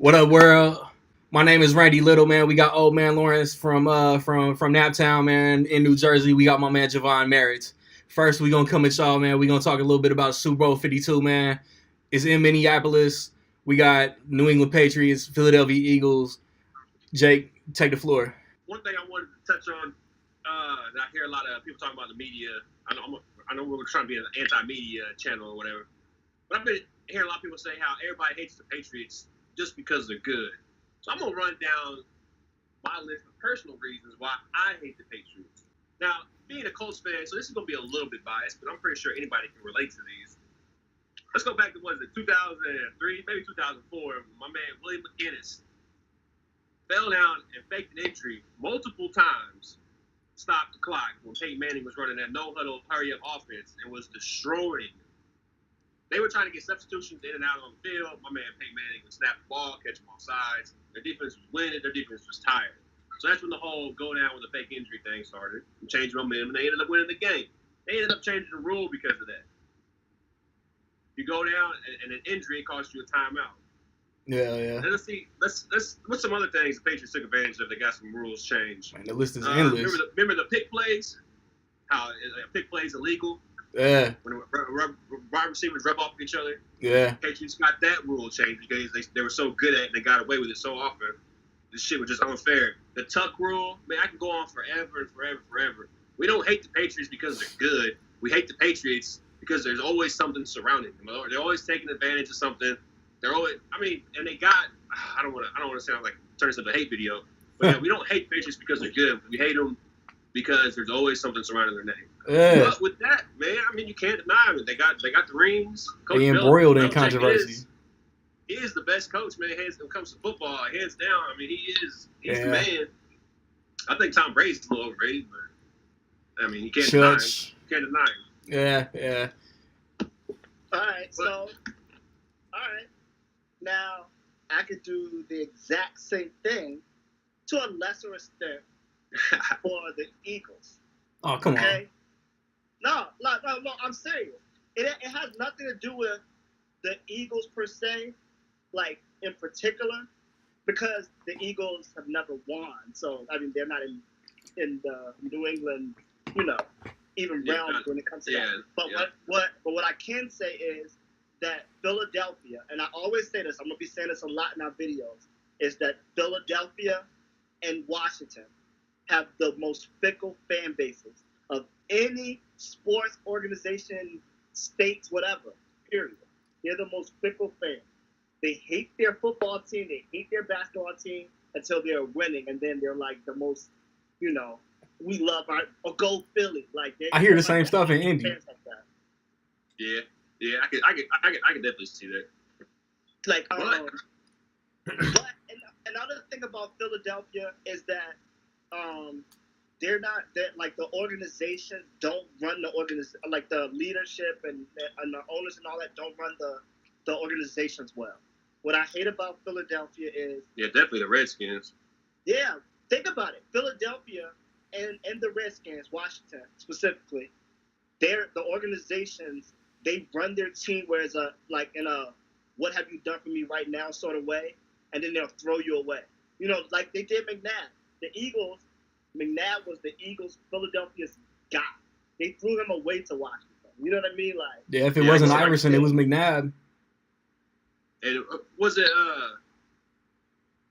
What up, world? My name is Randy Little, man. We got old man Lawrence from Naptown, man, in New Jersey. We got my man Javon Merritt. First, we gonna come at y'all, man. We gonna talk a little bit about Super Bowl 52, man. It's in Minneapolis. We got New England Patriots, Philadelphia Eagles. Jake, take the floor. One thing I wanted to touch on that I hear a lot of people talking about the media. I know we're trying to be an anti-media channel or whatever, but I've been hearing a lot of people say how everybody hates the Patriots just because they're good. So I'm gonna run down my list of personal reasons why I hate the Patriots. Now, being a Colts fan, so this is gonna be a little bit biased, but I'm pretty sure anybody can relate to these. Let's go back to 2003, maybe 2004. My man William McGinnis fell down and faked an injury multiple times, stopped the clock when Peyton Manning was running that no-huddle, hurry-up offense and was destroying. They were trying to get substitutions in and out on the field. My man Peyton Manning would snap the ball, catch them off sides. Their defense was winning. Their defense was tired. So that's when the whole go down with the fake injury thing started and changed momentum, and they ended up winning the game. They ended up changing the rule because of that. You go down and an injury costs you a timeout. Yeah. And let's see. Let's what's some other things the Patriots took advantage of? They got some rules changed. Man, the list is endless. Remember the pick plays? How a pick play is illegal? Yeah. When wide receivers rub off each other. Yeah. Patriots got that rule changed because they were so good at it and they got away with it so often. This shit was just unfair. The tuck rule, man, I can go on forever and forever. We don't hate the Patriots because they're good. We hate the Patriots because there's always something surrounding them. They're always taking advantage of something. They're always, and they got. I don't want to sound like turn this into a hate video, but yeah, we don't hate Patriots because they're good. We hate them because there's always something surrounding their name. Yeah. But with that, man, I mean, you can't deny it. They got the rings. Coach they embroiled in controversy. He is the best coach, man. When it comes to football, hands down. I mean, he's the man. I think Tom Brady's a little overrated, but I mean, you can't deny him. You can't deny him. Yeah. All right. Now, I could do the exact same thing to a lesser extent for the Eagles. Oh, come on. No, I'm serious. It has nothing to do with the Eagles per se, like in particular, because the Eagles have never won. So, I mean, they're not in the New England, even realm when it comes to that. But what I can say is that Philadelphia, and I always say this, I'm going to be saying this a lot in our videos, is that Philadelphia and Washington have the most fickle fan bases of any sports organization, states, whatever, period. They're the most fickle fans. They hate their football team, they hate their basketball team until they're winning, and then they're like the most, we love or go Philly. Like I hear the same stuff in Indy. Like that. Yeah, I could definitely see that. Like, but another thing about Philadelphia is that they're not that like the organization don't run the organization, like the leadership and the owners and all that don't run the organizations well. What I hate about Philadelphia is definitely the Redskins. Yeah, think about it. Philadelphia and the Redskins, Washington specifically, the organizations. They run their team where it's in a what have you done for me right now sort of way, and then they'll throw you away. Like they did McNabb. The Eagles, McNabb was the Eagles, Philadelphia's guy. They threw him away to Washington. You know what I mean? Like if it wasn't Iverson, it was McNabb. And was it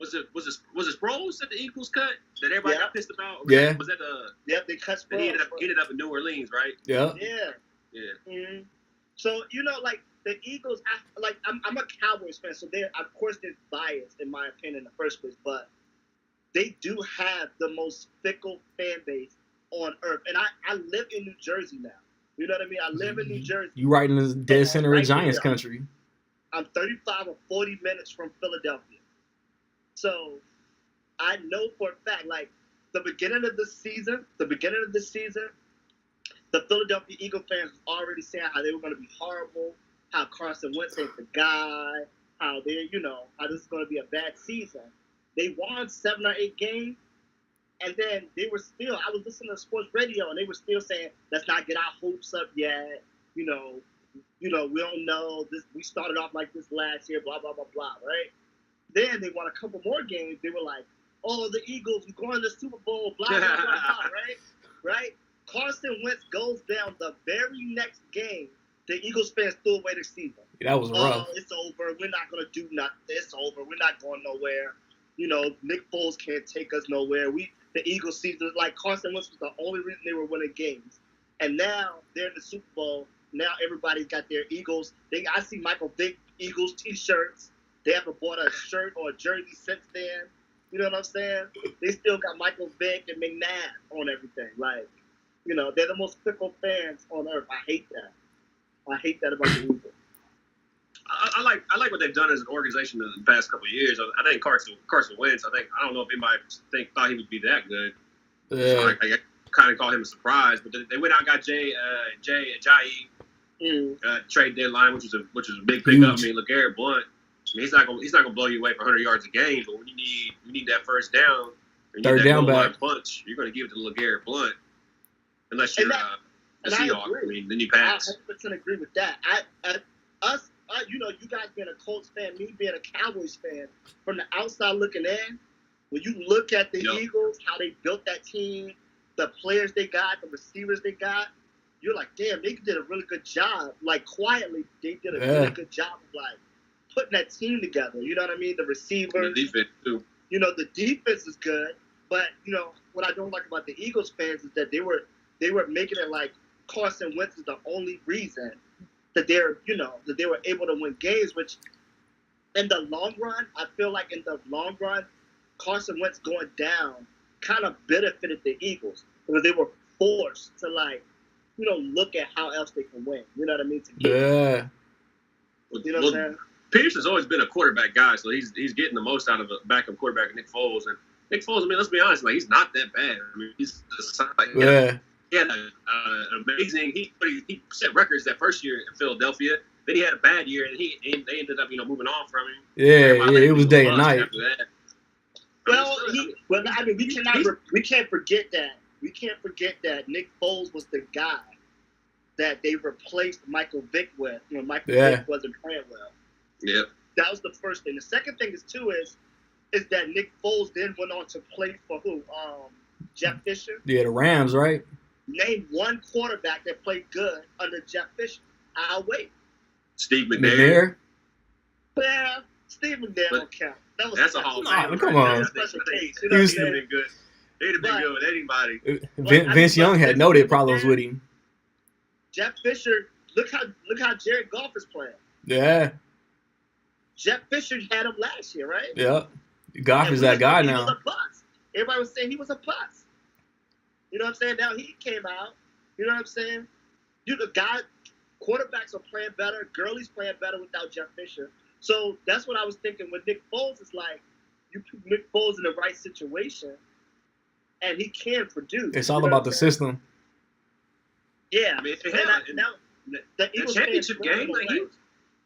Sproles that the Eagles cut that everybody got pissed about? Yeah. Was that they cut Sproles. He ended up in New Orleans, right? Yeah. Mm-hmm. So like the Eagles, I'm a Cowboys fan, so of course they're biased in my opinion in the first place, but they do have the most fickle fan base on earth, and I live in New Jersey now. You know what I mean? I live in New Jersey. You right in the dead center of Giants country. I'm 35 or 40 minutes from Philadelphia, so I know for a fact, like the beginning of the season. The Philadelphia Eagle fans were already saying how they were going to be horrible, how Carson Wentz ain't the guy, how how this is going to be a bad season. They won 7 or 8 games, and then they were still. I was listening to sports radio, and they were still saying, "Let's not get our hopes up yet." We don't know this. We started off like this last year, blah blah blah blah, right? Then they won a couple more games. They were like, "Oh, the Eagles, we're going to the Super Bowl." Blah blah blah blah. Right. Carson Wentz goes down the very next game. The Eagles fans threw away the season. Yeah, that was rough. Oh, it's over. We're not gonna do nothing. It's over. We're not going nowhere. You know, Nick Foles can't take us nowhere. The Eagles season, like Carson Wentz was the only reason they were winning games. And now they're in the Super Bowl. Now everybody's got their Eagles. I see Michael Vick Eagles T-shirts. They haven't bought a shirt or a jersey since then. You know what I'm saying? They still got Michael Vick and McNabb on everything. Like, you know, they're the most fickle fans on earth. I hate that. I hate that about the Eagles. I like what they've done as an organization in the past couple of years. I think Carson Wentz. I don't know if anybody thought he would be that good. So I kind of call him a surprise. But they went out and got Jay Ajayi trade deadline, which was a big pickup. I mean, LeGarrette Blount. I mean, he's not gonna blow you away for 100 yards a game. But when you need that first down, or you third need that down goal back line punch, you're gonna give it to LeGarrette Blount. Unless you're a Seahawk, I mean, then you pass. I 100% agree with that. You know, you guys being a Colts fan, me being a Cowboys fan, from the outside looking in, when you look at the Eagles, how they built that team, the players they got, the receivers they got, you're like, damn, they did a really good job. Like, quietly, they did a really good job of, like, putting that team together. You know what I mean? The receivers. The defense, too. You know, the defense is good, but, you know, what I don't like about the Eagles fans is that they were making it like Carson Wentz is the only reason that they were able to win games, which in the long run, I feel like in the long run, Carson Wentz going down kind of benefited the Eagles because they were forced to, like, you know, look at how else they can win. You know what I mean? You know what I'm saying? Peterson's always been a quarterback guy, so he's getting the most out of a backup quarterback, Nick Foles. And Nick Foles, I mean, let's be honest, like, he's not that bad. I mean, he's just like, he had an amazing. He set records that first year in Philadelphia. Then he had a bad year, and they ended up, you know, moving on from him. It was day and night. After that. I mean, we can't forget that. We can't forget that Nick Foles was the guy that they replaced Michael Vick with when Michael Vick wasn't playing well. Yeah. That was the first thing. The second thing is that Nick Foles then went on to play for who? Jeff Fisher. Yeah, the Rams, right? Name one quarterback that played good under Jeff Fisher. I'll wait. Steve McNair. Well, Steve McNair don't count. That's a Hall of Fame. Come on. He'd have been good. He'd have been good with anybody. Vince Young had noted problems with him. Jeff Fisher, look how Jared Goff is playing. Yeah. Jeff Fisher had him last year, right? Yeah. Goff is that guy now. He was a bust. Everybody was saying he was a bust. You know what I'm saying? Now he came out. You know what I'm saying? Quarterbacks are playing better. Gurley's playing better without Jeff Fisher. So that's what I was thinking with Nick Foles. Is like, you put Nick Foles in the right situation, and he can produce. It's all about the system. Yeah. I mean, the Eagles championship game, like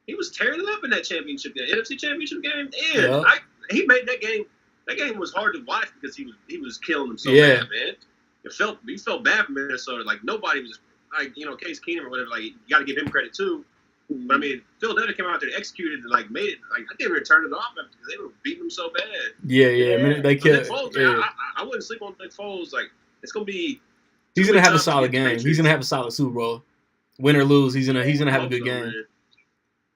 he was tearing it up in that championship game, NFC championship game. He made that game. That game was hard to watch because he was killing them so bad, man. You felt bad for Minnesota. Like, nobody was, like, you know, Case Keenum or whatever. Like, you got to give him credit too. But I mean, Philadelphia came out there, executed, and like made it. Like, I think they turned it off because they were beating them so bad. Yeah. I mean, they killed. I wouldn't sleep on Nick Foles. Like, it's gonna be. He's gonna have a solid game. He's gonna have a solid Super Bowl, win or lose. He's gonna have a good game. Man.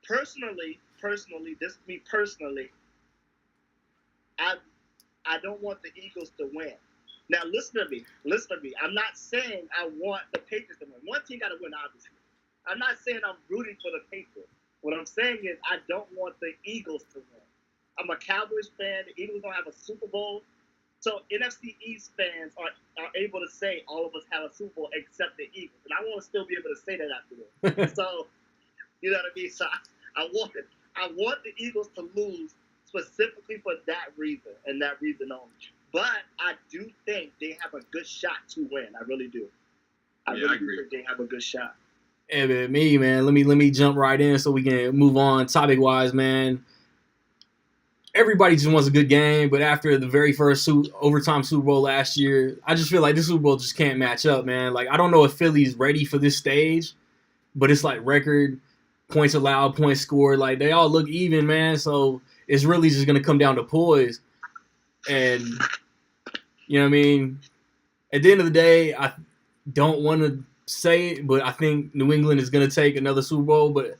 Personally, this is me personally. I don't want the Eagles to win. Now, listen to me. I'm not saying I want the Patriots to win. One team got to win, obviously. I'm not saying I'm rooting for the Patriots. What I'm saying is I don't want the Eagles to win. I'm a Cowboys fan. The Eagles don't have a Super Bowl. So NFC East fans are able to say all of us have a Super Bowl except the Eagles. And I want to still be able to say that after this. So, you know what I mean? So I want the Eagles to lose specifically for that reason and that reason only. But I do think they have a good shot to win. I really do. I really do think they have a good shot. Yeah, man, man. Let me jump right in so we can move on topic wise, man. Everybody just wants a good game, but after the very first overtime Super Bowl last year, I just feel like this Super Bowl just can't match up, man. Like, I don't know if Philly's ready for this stage, but it's like record points allowed, points scored. Like, they all look even, man. So it's really just gonna come down to poise. And you know what I mean? At the end of the day, I don't want to say it, but I think New England is gonna take another Super Bowl. But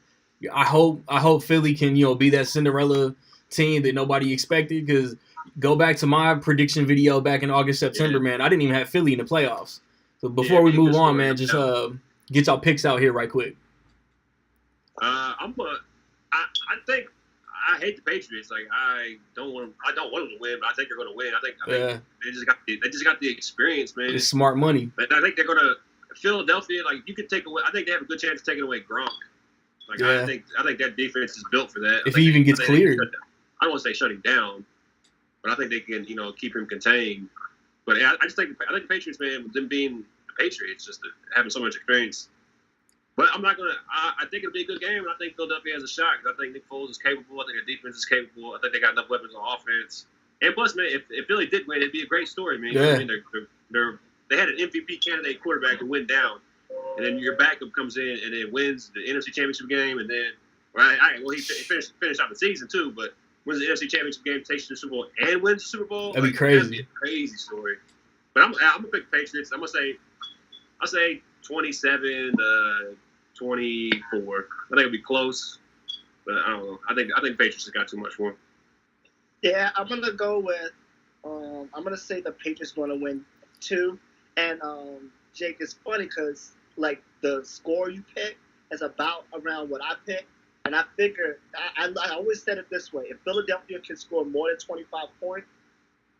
I hope Philly can, you know, be that Cinderella team that nobody expected. Because go back to my prediction video back in August, September, man. I didn't even have Philly in the playoffs. So before we move on, man, just get y'all picks out here right quick. I think I hate the Patriots. Like I don't want them to win, but I think they're going to win. I think they just got the experience, man. It's smart money. And I think they're going to Philadelphia. Like you could take away. I think they have a good chance of taking away Gronk. Like I think that defense is built for that. If he even gets cleared, I don't want to say shut him down, but I think they can, you know, keep him contained. But I think the Patriots, man, with them being the Patriots, just having so much experience. But I'm not gonna. I think it'll be a good game, and I think Philadelphia has a shot because I think Nick Foles is capable. I think their defense is capable. I think they got enough weapons on offense. And plus, man, if Philly did win, it'd be a great story, man. Yeah. I mean, they had an MVP candidate quarterback who went down, and then your backup comes in and then wins the NFC Championship game, and then he finished out the season too, but wins the NFC Championship game, takes you to the Super Bowl, and wins the Super Bowl. That'd be crazy. That'd be a crazy story. But I'm gonna pick the Patriots. I'll say 27 to 24. I think it'll be close, but I don't know. I think Patriots has got too much for them. Yeah, I'm gonna go with. I'm gonna say the Patriots gonna win 2. And Jake, it's funny because like the score you pick is about around what I picked, and I figure I always said it this way: if Philadelphia can score more than 25 points,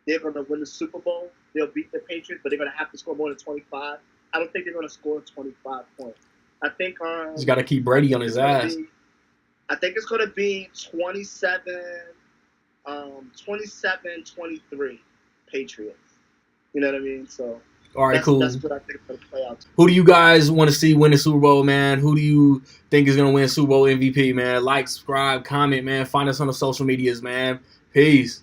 they're gonna win the Super Bowl. They'll beat the Patriots, but they're gonna have to score more than 25. I don't think they're gonna score 25 points. I think he's got to keep Brady on his ass. I think it's gonna be 27-23 Patriots. You know what I mean? So. All right, cool. That's what I think is going to play out. Who do you guys want to see win the Super Bowl, man? Who do you think is going to win Super Bowl MVP, man? Like, subscribe, comment, man. Find us on the social medias, man. Peace.